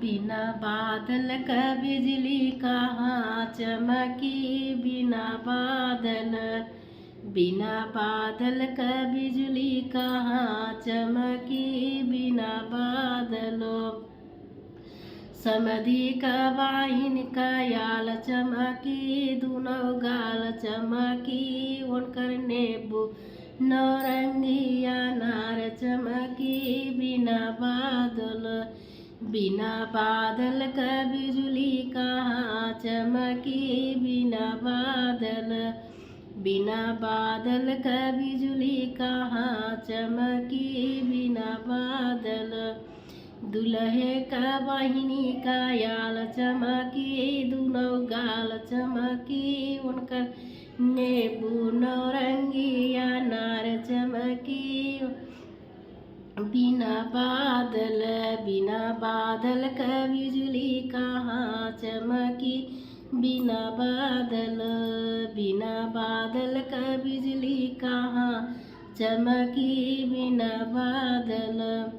बिना बादल का बिजली कहाँ चमकी। बिना बादल का बिजली कहाँ चमकी। बिना बादलों समधी का वाहिन का याल चमकी। दुनो गाल चमकी उनकर नेबू नौरंगिया नार चमकी। बिना बादल का बिजली कहाँ चमकी। बिना बादल का बिजली कहाँ चमकी। बिना बादल दुल्हे का बहिनी का याल चमकी। दुनो गाल चमकी उनकर नेबू नौरंगिया नार चमकी। बिना बादल का बिजली कहाँ चमकी। बिना बादल का बिजली कहाँ चमकी। बिना बादल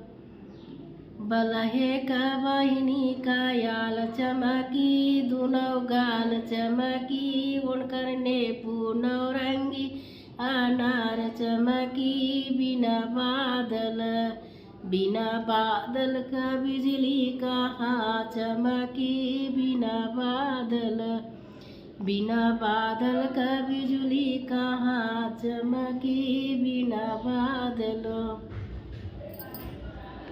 बलहे का बहिनी का याल चमकी। दुनो गाल चमकी उनकर नेबू नौरंगी अनार चमकी। बिना बादल का बिजली कहाँ चमकी। बिना बादल का बिजली कहाँ चमकी। बिना बादल